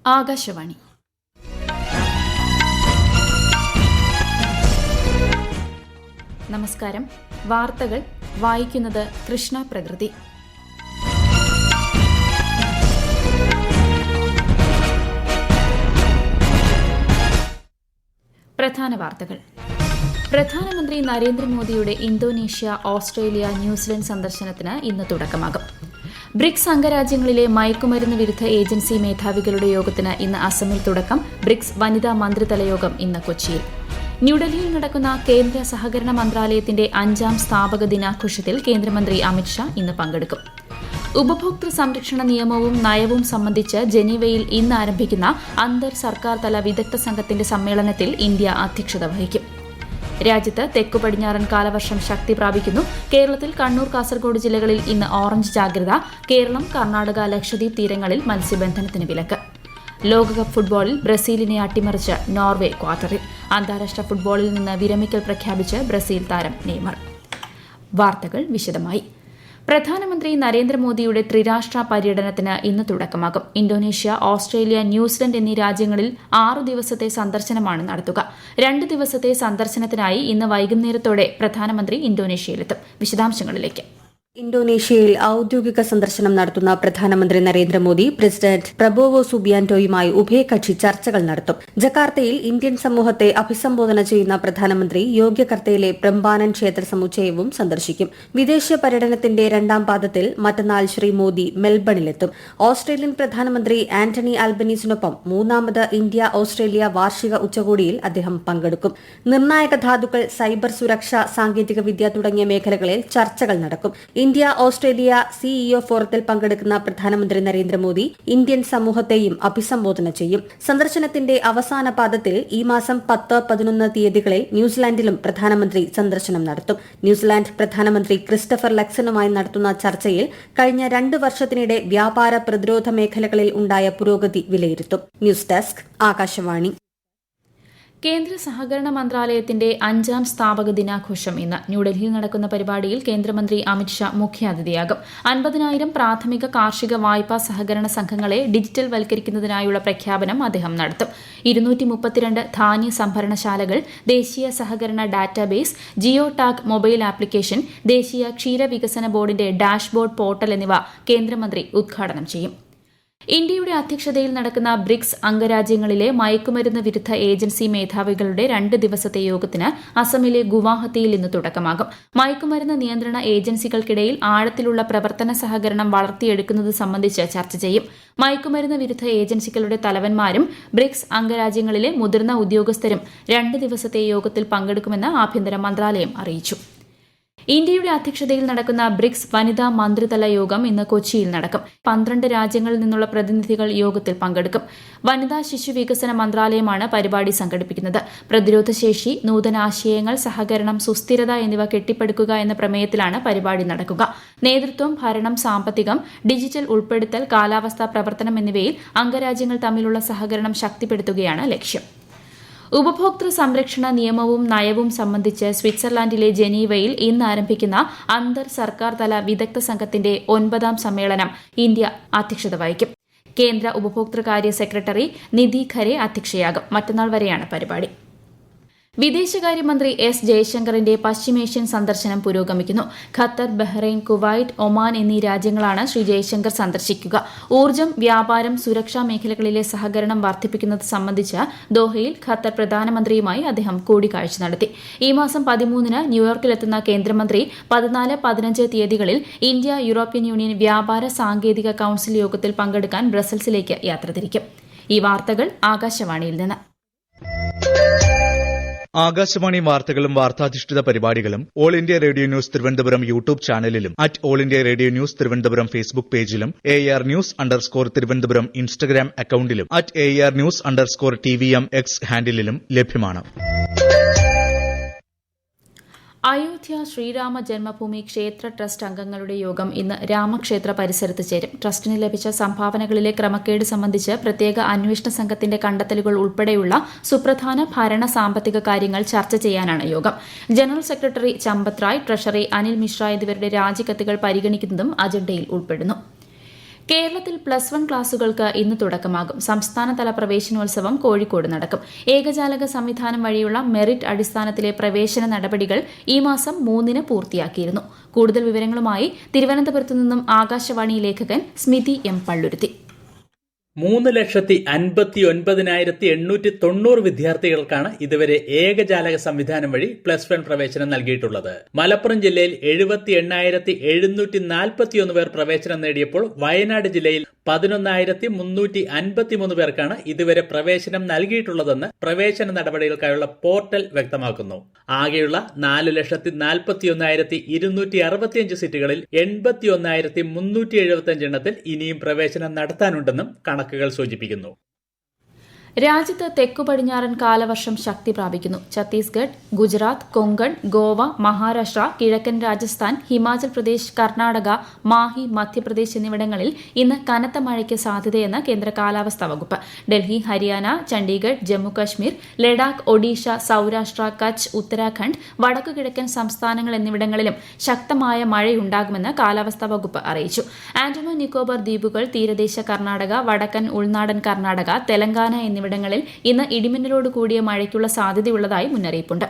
ആകാശവാണി. നമസ്കാരം. വാർത്തകൾ വായിക്കുന്നത് കൃഷ്ണ പ്രകൃതി. പ്രധാന വാർത്തകൾ. പ്രധാനമന്ത്രി നരേന്ദ്രമോദിയുടെ ഇന്തോനേഷ്യ, ഓസ്ട്രേലിയ, ന്യൂസിലൻഡ് സന്ദർശനത്തിന് ഇന്ന് തുടക്കമാകും. ബ്രിക്സ് അംഗരാജ്യങ്ങളിലെ മയക്കുമരുന്ന് വിരുദ്ധ ഏജൻസി മേധാവികളുടെ യോഗത്തിന് ഇന്ന് അസമിൽ തുടക്കം. ബ്രിക്സ് വനിതാ മന്ത്രിതല യോഗം ഇന്ന് കൊച്ചിയിൽ. ന്യൂഡൽഹിയിൽ നടക്കുന്ന കേന്ദ്ര സഹകരണ മന്ത്രാലയത്തിന്റെ 5ാം സ്ഥാപക ദിനാഘോഷത്തിൽ കേന്ദ്രമന്ത്രി അമിത്ഷാ ഇന്ന് പങ്കെടുക്കും. ഉപഭോക്തൃ സംരക്ഷണ നിയമവും നയവും സംബന്ധിച്ച് ജനീവയിൽ ഇന്ന് ആരംഭിക്കുന്ന അന്തർ സർക്കാർ തല വിദഗ്ധ സംഘത്തിന്റെ സമ്മേളനത്തിൽ ഇന്ത്യ അധ്യക്ഷത വഹിക്കും. രാജ്യത്ത് തെക്കു പടിഞ്ഞാറൻ കാലവർഷം ശക്തി പ്രാപിക്കുന്നു. കേരളത്തിൽ കണ്ണൂർ, കാസർഗോഡ് ജില്ലകളിൽ ഇന്ന് ഓറഞ്ച് ജാഗ്രത. കേരളം, കർണാടക, ലക്ഷദ്വീപ് തീരങ്ങളിൽ മത്സ്യബന്ധനത്തിന് വിലക്ക്. ലോകകപ്പ് ഫുട്ബോളിൽ ബ്രസീലിനെ അട്ടിമറിച്ച് നോർവെ ക്വാർട്ടറിൽ. അന്താരാഷ്ട്ര ഫുട്ബോളിൽ നിന്ന് വിരമിക്കൽ പ്രഖ്യാപിച്ച് ബ്രസീൽ താരം നെയ്മർ. വാർത്തകൾ വിശദമായി. പ്രധാനമന്ത്രി നരേന്ദ്രമോദിയുടെ ത്രിരാഷ്ട്ര പര്യടനത്തിന് ഇന്ന് തുടക്കമാകും. ഇന്തോനേഷ്യ, ഓസ്ട്രേലിയ, ന്യൂസിലൻഡ് എന്നീ രാജ്യങ്ങളിൽ 6 ദിവസത്തെ സന്ദർശനമാണ് നടത്തുക. 2 ദിവസത്തെ സന്ദർശനത്തിനായി ഇന്ന് വൈകുന്നേരത്തോടെ പ്രധാനമന്ത്രി ഇന്തോനേഷ്യയിലെത്തും. വിശദാംശങ്ങളിലേക്ക്. ഇന്തോനേഷ്യയിൽ ഔദ്യോഗിക സന്ദർശനം നടത്തുന്ന പ്രധാനമന്ത്രി നരേന്ദ്രമോദി പ്രസിഡന്റ് പ്രബോവോ സുബിയാന്റോയുമായി ഉഭയകക്ഷി ചർച്ചകൾ നടത്തും. ജക്കാർത്തയിൽ ഇന്ത്യൻ സമൂഹത്തെ അഭിസംബോധന ചെയ്യുന്ന പ്രധാനമന്ത്രി യോഗ്യകർത്തയിലെ പ്രംബാനൻ ക്ഷേത്ര സമുച്ചയവും സന്ദർശിക്കും. വിദേശ പര്യടനത്തിന്റെ 2ാം പാദത്തിൽ മറ്റന്നാൾ ശ്രീ മോദി മെൽബണിലെത്തും. ഓസ്ട്രേലിയൻ പ്രധാനമന്ത്രി ആന്റണി ആൽബനീസിനൊപ്പം 3ാമത് ഇന്ത്യ ഓസ്ട്രേലിയ വാർഷിക ഉച്ചകോടിയിൽ അദ്ദേഹം പങ്കെടുക്കും. നിർണായക ധാതുക്കൾ, സൈബർ സുരക്ഷ, സാങ്കേതികവിദ്യ തുടങ്ങിയ മേഖലകളിൽ ചർച്ചകൾ നടക്കും. ഇന്ത്യ ഓസ്ട്രേലിയ സിഇഒ ഫോറത്തിൽ പങ്കെടുക്കുന്ന പ്രധാനമന്ത്രി നരേന്ദ്രമോദി ഇന്ത്യൻ സമൂഹത്തെയും അഭിസംബോധന ചെയ്യും. സന്ദർശനത്തിന്റെ അവസാന പാദത്തിൽ ഈ മാസം 10, 11 തീയതികളിൽ ന്യൂസിലാൻഡിലും പ്രധാനമന്ത്രി സന്ദർശനം നടത്തും. ന്യൂസിലാൻഡ് പ്രധാനമന്ത്രി ക്രിസ്റ്റഫർ ലക്സനുമായി നടത്തുന്ന ചർച്ചയിൽ കഴിഞ്ഞ 2 വർഷത്തിനിടെ വ്യാപാര, പ്രതിരോധ മേഖലകളിൽ ഉണ്ടായ പുരോഗതി വിലയിരുത്തും. News desk, Akashvani. കേന്ദ്ര സഹകരണ മന്ത്രാലയത്തിന്റെ 5ാം സ്ഥാപക ദിനാഘോഷം ഇന്ന്. ന്യൂഡൽഹിയിൽ നടക്കുന്ന പരിപാടിയിൽ കേന്ദ്രമന്ത്രി അമിത്ഷാ മുഖ്യാതിഥിയാകും. 50,000 പ്രാഥമിക കാർഷിക വായ്പാ സഹകരണ സംഘങ്ങളെ ഡിജിറ്റൽ വൽക്കരിക്കുന്നതിനായുള്ള പ്രഖ്യാപനം അദ്ദേഹം നടത്തും. 232 ധാന്യ സംഭരണശാലകൾ, ദേശീയ സഹകരണ database, geo tag mobile application, ദേശീയ ക്ഷീരവികസന ബോർഡിന്റെ ഡാഷ്ബോർഡ് പോർട്ടൽ എന്നിവ കേന്ദ്രമന്ത്രി ഉദ്ഘാടനം ചെയ്യും. ഇന്ത്യയുടെ അധ്യക്ഷതയിൽ നടക്കുന്ന ബ്രിക്സ് അംഗരാജ്യങ്ങളിലെ മയക്കുമരുന്ന് വിരുദ്ധ ഏജൻസി മേധാവികളുടെ 2 ദിവസത്തെ യോഗത്തിന് അസമിലെ ഗുവാഹത്തിയിൽ ഇന്ന് തുടക്കമാകും. മയക്കുമരുന്ന് നിയന്ത്രണ ഏജൻസികൾക്കിടയിൽ ആഴത്തിലുള്ള പ്രവർത്തന സഹകരണം വളർത്തിയെടുക്കുന്നത് സംബന്ധിച്ച് ചർച്ച ചെയ്യും. മയക്കുമരുന്ന് വിരുദ്ധ ഏജൻസികളുടെ തലവന്മാരും ബ്രിക്സ് അംഗരാജ്യങ്ങളിലെ മുതിർന്ന ഉദ്യോഗസ്ഥരും 2 ദിവസത്തെ യോഗത്തിൽ പങ്കെടുക്കുമെന്ന് ആഭ്യന്തര മന്ത്രാലയം അറിയിച്ചു. ഇന്ത്യയുടെ അധ്യക്ഷതയിൽ നടക്കുന്ന ബ്രിക്സ് വനിതാ മന്ത്രിതല യോഗം ഇന്ന് കൊച്ചിയിൽ നടക്കും. 12 രാജ്യങ്ങളിൽ നിന്നുള്ള പ്രതിനിധികൾ യോഗത്തിൽ പങ്കെടുക്കും. വനിതാ ശിശു വികസന മന്ത്രാലയമാണ് പരിപാടി സംഘടിപ്പിക്കുന്നത്. പ്രതിരോധശേഷി, നൂതനാശയങ്ങൾ, സഹകരണം, സുസ്ഥിരത എന്നിവ കെട്ടിപ്പടുക്കുക എന്ന പ്രമേയത്തിലാണ് പരിപാടി നടക്കുക. നേതൃത്വം, ഭരണം, സാമ്പത്തികം, ഡിജിറ്റൽ ഉൾപ്പെടുത്തൽ, കാലാവസ്ഥാ പ്രവർത്തനം എന്നിവയിൽ അംഗരാജ്യങ്ങൾ തമ്മിലുള്ള സഹകരണം ശക്തിപ്പെടുത്തുകയാണ് ലക്ഷ്യം. ഉപഭോക്തൃ സംരക്ഷണ നിയമവും നയവും സംബന്ധിച്ച് സ്വിറ്റ്സർലാൻഡിലെ ജനീവയിൽ ഇന്ന് ആരംഭിക്കുന്ന അന്തർ സർക്കാർ തല വിദഗ്ധ സംഘത്തിന്റെ 9ാം സമ്മേളനം ഇന്ത്യ അധ്യക്ഷത വഹിക്കും. കേന്ദ്ര ഉപഭോക്തൃകാര്യ സെക്രട്ടറി നിധി ഖരെ അധ്യക്ഷയാകും. മറ്റന്നാൾ വരെയാണ് പരിപാടി. വിദേശകാര്യമന്ത്രി എസ് ജയശങ്കറിന്റെ പശ്ചിമേഷ്യൻ സന്ദർശനം പുരോഗമിക്കുന്നു. ഖത്തർ, ബഹ്റൈൻ, കുവൈറ്റ്, ഒമാൻ എന്നീ രാജ്യങ്ങളാണ് ശ്രീ ജയശങ്കർ സന്ദർശിക്കുക. ഊർജ്ജം, വ്യാപാരം, സുരക്ഷാ മേഖലകളിലെ സഹകരണം വർദ്ധിപ്പിക്കുന്നത് സംബന്ധിച്ച് ദോഹയിൽ ഖത്തർ പ്രധാനമന്ത്രിയുമായി അദ്ദേഹം കൂടിക്കാഴ്ച നടത്തി. ഈ മാസം 13-ന് ന്യൂയോർക്കിലെത്തുന്ന കേന്ദ്രമന്ത്രി 14, 15 തീയതികളിൽ ഇന്ത്യ യൂറോപ്യൻ യൂണിയൻ വ്യാപാര സാങ്കേതിക കൌൺസിൽ യോഗത്തിൽ പങ്കെടുക്കാൻ ബ്രസൽസിലേക്ക് യാത്ര തിരിക്കും. ഈ വാർത്തകൾ ആകാശവാണിയിൽ നിന്ന്. ആകാശവാണി വാർത്തകളും വാർത്താധിഷ്ഠിത പരിപാടികളും All India Radio News Thiruvananthapuram YouTube ചാനലിലും All India Radio News Thiruvananthapuram Facebook പേജിലും AR News_ തിരുവനന്തപുരം ഇൻസ്റ്റഗ്രാം അക്കൌണ്ടിലും AR News_TVM X ഹാൻഡിലും ലഭ്യമാണ്. അയോധ്യ ശ്രീരാമ ജന്മഭൂമി ക്ഷേത്ര ട്രസ്റ്റ് അംഗങ്ങളുടെ യോഗം ഇന്ന് രാമക്ഷേത്ര പരിസരത്ത് ചേരും. ട്രസ്റ്റിന് ലഭിച്ച സംഭാവനകളിലെ ക്രമക്കേട് സംബന്ധിച്ച് പ്രത്യേക അന്വേഷണ സംഘത്തിന്റെ കണ്ടെത്തലുകൾ ഉൾപ്പെടെയുള്ള സുപ്രധാന ഭരണ സാമ്പത്തിക കാര്യങ്ങൾ ചർച്ച ചെയ്യാനാണ് യോഗം. General secretary Champat Rai, treasury Anil Mishra എന്നിവരുടെ രാജിക്കത്തുകൾ പരിഗണിക്കുന്നതും അജണ്ടയിൽ ഉൾപ്പെടുന്നു. കേരളത്തിൽ +1 ക്ലാസുകൾക്ക് ഇന്ന് തുടക്കമാകും. സംസ്ഥാനതല പ്രവേശനോത്സവം കോഴിക്കോട് നടക്കും. ഏകജാലക സംവിധാനം വഴിയുള്ള മെറിറ്റ് അടിസ്ഥാനത്തിലെ പ്രവേശന നടപടികൾ ഈ മാസം 3-ന് പൂർത്തിയാക്കിയിരുന്നു. കൂടുതൽ വിവരങ്ങളുമായി തിരുവനന്തപുരത്തു നിന്നും ആകാശവാണി ലേഖകൻ സ്മിതി എം പള്ളുരുത്തി. 3,59,890 വിദ്യാർത്ഥികൾക്കാണ് ഇതുവരെ ഏകജാലക സംവിധാനം വഴി +1 പ്രവേശനം നൽകിയിട്ടുള്ളത്. മലപ്പുറം ജില്ലയിൽ 78,741 പേർ പ്രവേശനം നേടിയപ്പോൾ വയനാട് ജില്ലയിൽ 11,353 പേർക്കാണ് ഇതുവരെ പ്രവേശനം നൽകിയിട്ടുള്ളതെന്ന് പ്രവേശന നടപടികൾക്കായുള്ള പോർട്ടൽ വ്യക്തമാക്കുന്നു. ആകെയുള്ള 4,41,265 സീറ്റുകളിൽ 81,375 എണ്ണത്തിൽ ഇനിയും പ്രവേശനം നടത്താനുണ്ടെന്നും കണക്കുകൾ സൂചിപ്പിക്കുന്നു. രാജ്യത്ത് തെക്കു-പടിഞ്ഞാറൻ കാലവർഷം ശക്തി പ്രാപിക്കുന്നു. ഛത്തീസ്ഗഡ്, ഗുജറാത്ത്, കൊങ്കൺ, ഗോവ, മഹാരാഷ്ട്ര, കിഴക്കൻ രാജസ്ഥാൻ, ഹിമാചൽ പ്രദേശ്, കർണാടക, മാഹി, മധ്യപ്രദേശ് എന്നിവിടങ്ങളിൽ ഇന്ന് കനത്ത മഴയ്ക്ക് സാധ്യതയെന്ന് കേന്ദ്ര കാലാവസ്ഥാ വകുപ്പ്. ഡൽഹി, ഹരിയാന, ചണ്ഡീഗഡ്, ജമ്മുകശ്മീർ, ലഡാക്ക്, ഒഡീഷ, സൌരാഷ്ട്ര, കച്ച്, ഉത്തരാഖണ്ഡ്, വടക്കു കിഴക്കൻ സംസ്ഥാനങ്ങൾ എന്നിവിടങ്ങളിലും ശക്തമായ മഴയുണ്ടാകുമെന്ന് കാലാവസ്ഥാ വകുപ്പ് അറിയിച്ചു. ആൻഡമാൻ നിക്കോബാർ ദ്വീപുകൾ, തീരദേശ കർണാടക, വടക്കൻ ഉൾനാടൻ കർണാടക, തെലങ്കാന എന്നിവിടങ്ങളിൽ ഇന്ന് ഇടിമിന്നലോട് കൂടിയ മഴയ്ക്കുള്ള സാധ്യതയുള്ളതായി മുന്നറിയിപ്പുണ്ട്.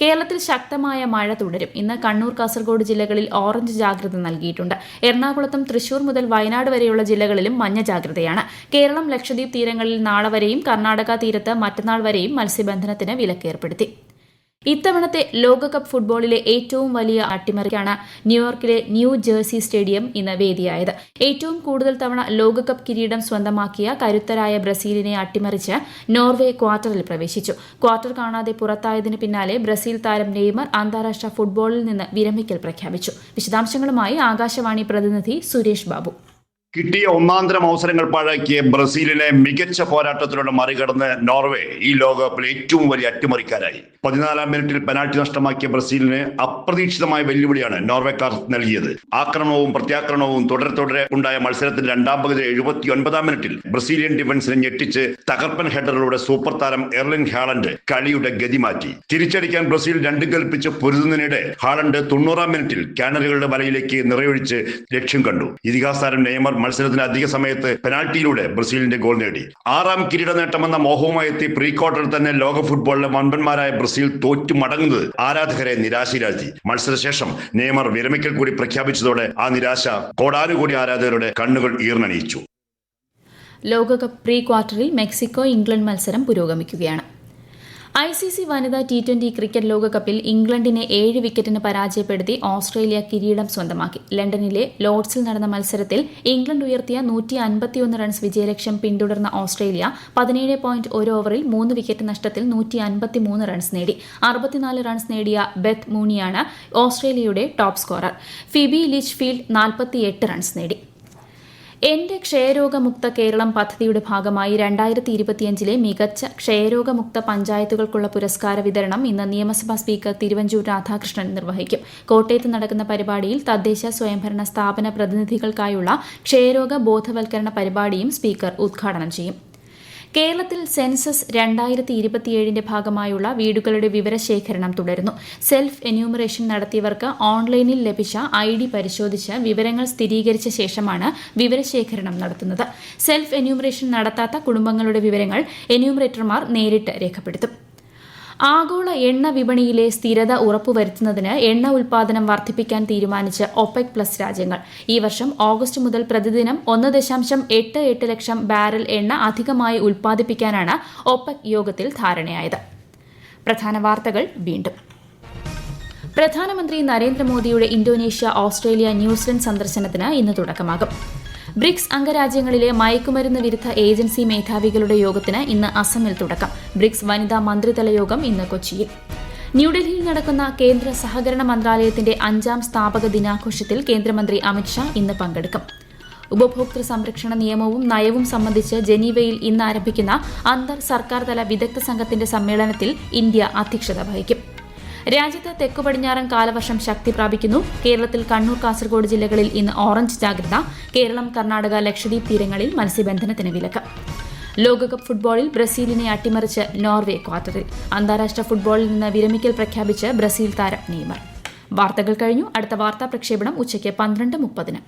കേരളത്തിൽ ശക്തമായ മഴ തുടരും. ഇന്ന് കണ്ണൂർ, കാസർഗോഡ് ജില്ലകളിൽ ഓറഞ്ച് ജാഗ്രത നൽകിയിട്ടുണ്ട്. എറണാകുളത്തും തൃശൂർ മുതൽ വയനാട് വരെയുള്ള ജില്ലകളിലും മഞ്ഞ ജാഗ്രതയാണ്. കേരളം, ലക്ഷദ്വീപ് തീരങ്ങളിൽ നാളെ വരെയും കർണാടക തീരത്ത് മറ്റന്നാൾ വരെയും മത്സ്യബന്ധനത്തിന് വിലക്കേർപ്പെടുത്തി. ഇത്തവണത്തെ ലോകകപ്പ് ഫുട്ബോളിലെ ഏറ്റവും വലിയ അട്ടിമറിക്കാണ് ന്യൂയോർക്കിലെ ന്യൂ ജേഴ്സി സ്റ്റേഡിയം ഇന്ന് വേദിയായത്. ഏറ്റവും കൂടുതൽ തവണ ലോകകപ്പ് കിരീടം സ്വന്തമാക്കിയ കരുത്തരായ ബ്രസീലിനെ അട്ടിമറിച്ച് നോർവേ ക്വാർട്ടറിൽ പ്രവേശിച്ചു. ക്വാർട്ടർ കാണാതെ പുറത്തായതിന് പിന്നാലെ ബ്രസീൽ താരം നെയ്മർ അന്താരാഷ്ട്ര ഫുട്ബോളിൽ നിന്ന് വിരമിക്കൽ പ്രഖ്യാപിച്ചു. വിശദാംശങ്ങളുമായി ആകാശവാണി പ്രതിനിധി സുരേഷ് ബാബു. കിട്ടിയ ഒന്നാന്തരം അവസരങ്ങൾ പാഴാക്കിയ ബ്രസീലിനെ മികച്ച പോരാട്ടത്തിലൂടെ മറികടന്ന് നോർവേ ഈ ലോകകപ്പിൽ ഏറ്റവും വലിയ അട്ടിമറിക്കാരായി. 14-ാം മിനിറ്റിൽ പെനാൽറ്റി നഷ്ടമാക്കിയ ബ്രസീലിന് അപ്രതീക്ഷിതമായ വെല്ലുവിളിയാണ് നോർവേക്കാർ നൽകിയത്. ആക്രമണവും പ്രത്യാക്രമണവും തുടരെ ഉണ്ടായ മത്സരത്തിന്റെ രണ്ടാം പകുതി 79-ാം മിനിറ്റിൽ ബ്രസീലിയൻ ഡിഫൻസിനെ ഞെട്ടിച്ച് തകർപ്പൻ ഹെഡറിലൂടെ സൂപ്പർ താരം എർലിംഗ് ഹാലൻഡ് കളിയുടെ ഗതി മാറ്റി. തിരിച്ചടിക്കാൻ ബ്രസീൽ 2 കൽപ്പിച്ച് പൊരുതുന്നതിനിടെ ഹാലൻഡ് 90-ാം മിനിറ്റിൽ കാനറികളുടെ വലയിലേക്ക് നിറയൊഴിച്ച് ലക്ഷ്യം കണ്ടു. ഇതിഹാസ താരം നെയ്മർ മത്സരത്തിന്റെ അധിക സമയത്ത് പെനാൽറ്റിയിലൂടെ ബ്രസീലിന്റെ ഗോൾ നേടി. 6ാം കിരീട നേട്ടമെന്ന മോഹവുമായി എത്തി പ്രീ ക്വാർട്ടറിൽ തന്നെ ലോക ഫുട്ബോളിലെ വമ്പന്മാരായ ബ്രസീൽ തോറ്റു മടങ്ങുന്നത് ആരാധകരെ നിരാശയിലാഴ്ത്തി. മത്സരശേഷം നെയ്മർ വിരമിക്കൽ കൂടി പ്രഖ്യാപിച്ചതോടെ ആ നിരാശ കോടാനുകോടി ആരാധകരുടെ കണ്ണുകൾ ഈർന്നണിയിച്ചു. ലോകകപ്പ് പ്രീ ക്വാർട്ടറിൽ മെക്സിക്കോ ഇംഗ്ലണ്ട് മത്സരം പുരോഗമിക്കുകയാണ്. ICC വനിതാ T20 ക്രിക്കറ്റ് ലോകകപ്പിൽ ഇംഗ്ലണ്ടിനെ 7 വിക്കറ്റിന് പരാജയപ്പെടുത്തി ഓസ്ട്രേലിയ കിരീടം സ്വന്തമാക്കി. ലണ്ടനിലെ ലോർഡ്സിൽ നടന്ന മത്സരത്തിൽ ഇംഗ്ലണ്ട് ഉയർത്തിയ 151 റൺസ് വിജയലക്ഷ്യം പിന്തുടർന്ന ഓസ്ട്രേലിയ 17.1 ഓവറിൽ 3 വിക്കറ്റ് നഷ്ടത്തിൽ 153 റൺസ് നേടി. 64 റൺസ് നേടിയ ബെത്ത് മൂണിയാണ് ഓസ്ട്രേലിയയുടെ top scorer. Phoebe Lichfield 48 runs നേടി. എന്റെ ക്ഷയരോഗമുക്ത കേരളം പദ്ധതിയുടെ ഭാഗമായി 2025 മികച്ച ക്ഷയരോഗമുക്ത പഞ്ചായത്തുകൾക്കുള്ള പുരസ്കാര വിതരണം ഇന്ന് നിയമസഭാ സ്പീക്കർ തിരുവഞ്ചൂർ രാധാകൃഷ്ണൻ നിർവഹിക്കും. കോട്ടയത്ത് നടക്കുന്ന പരിപാടിയിൽ തദ്ദേശ സ്വയംഭരണ സ്ഥാപന പ്രതിനിധികൾക്കായുള്ള ക്ഷയരോഗ ബോധവൽക്കരണ പരിപാടിയും സ്പീക്കർ ഉദ്ഘാടനം ചെയ്യും. കേരളത്തിൽ സെൻസസ് 2027 ഭാഗമായുള്ള വീടുകളുടെ വിവരശേഖരണം തുടരുന്നു. സെൽഫ് എന്യൂമറേഷൻ നടത്തിയവർക്ക് ഓൺലൈനിൽ ലഭിച്ച ID പരിശോധിച്ച് വിവരങ്ങൾ സ്ഥിരീകരിച്ച ശേഷമാണ് വിവരശേഖരണം നടത്തുന്നത്. സെൽഫ് എന്യൂമറേഷൻ നടത്താത്ത കുടുംബങ്ങളുടെ വിവരങ്ങൾ എന്യൂമറേറ്റർമാർ നേരിട്ട് രേഖപ്പെടുത്തും. ആഗോള എണ്ണ വിപണിയിലെ സ്ഥിരത ഉറപ്പുവരുത്തുന്നതിന് എണ്ണ ഉൽപ്പാദനം വർദ്ധിപ്പിക്കാൻ തീരുമാനിച്ച് OPEC+ രാജ്യങ്ങൾ. ഈ വർഷം ഓഗസ്റ്റ് മുതൽ പ്രതിദിനം 1.88 ലക്ഷം ബാരൽ എണ്ണ അധികമായി ഉൽപ്പാദിപ്പിക്കാനാണ് OPEC യോഗത്തിൽ ധാരണയായത്. പ്രധാന വാർത്തകൾ വീണ്ടും. പ്രധാനമന്ത്രി നരേന്ദ്രമോദിയുടെ ഇന്തോനേഷ്യ, ഓസ്ട്രേലിയ, ന്യൂസിലൻഡ് സന്ദർശനത്തിന് ഇന്ന് തുടക്കമാകും. ബ്രിക്സ് അംഗരാജ്യങ്ങളിലെ മയക്കുമരുന്ന് വിരുദ്ധ ഏജൻസി മേധാവികളുടെ യോഗത്തിന് ഇന്ന് അസമിൽ തുടക്കം. ബ്രിക്സ് വനിതാ മന്ത്രിതല യോഗം ഇന്ന് കൊച്ചിയിൽ. ന്യൂഡൽഹിയിൽ നടക്കുന്ന കേന്ദ്ര സഹകരണ മന്ത്രാലയത്തിന്റെ 5ാം സ്ഥാപക ദിനാഘോഷത്തിൽ കേന്ദ്രമന്ത്രി അമിത്ഷാ ഇന്ന് പങ്കെടുക്കും. ഉപഭോക്തൃ സംരക്ഷണ നിയമവും നയവും സംബന്ധിച്ച് ജനീവയിൽ ഇന്ന് ആരംഭിക്കുന്ന അന്തർ സർക്കാർ തല വിദഗ്ധ സംഘത്തിന്റെ സമ്മേളനത്തിൽ ഇന്ത്യ അധ്യക്ഷത വഹിക്കും. രാജ്യത്ത് തെക്കു-പടിഞ്ഞാറൻ കാലവർഷം ശക്തി പ്രാപിക്കുന്നു. കേരളത്തിൽ കണ്ണൂർ, കാസർഗോഡ് ജില്ലകളിൽ ഇന്ന് ഓറഞ്ച് ജാഗ്രത. കേരളം, കർണാടക, ലക്ഷദ്വീപ് തീരങ്ങളിൽ മത്സ്യബന്ധനത്തിന് വിലക്ക്. ലോകകപ്പ് ഫുട്ബോളിൽ ബ്രസീലിനെ അട്ടിമറിച്ച് നോർവേ ക്വാർട്ടറിൽ. അന്താരാഷ്ട്ര ഫുട്ബോളിൽ നിന്ന് വിരമിക്കൽ പ്രഖ്യാപിച്ച് ബ്രസീൽ താരം നെയ്മർ. വാർത്തകൾ കഴിഞ്ഞു. അടുത്ത വാർത്താ പ്രക്ഷേപണം ഉച്ചയ്ക്ക് 12:30.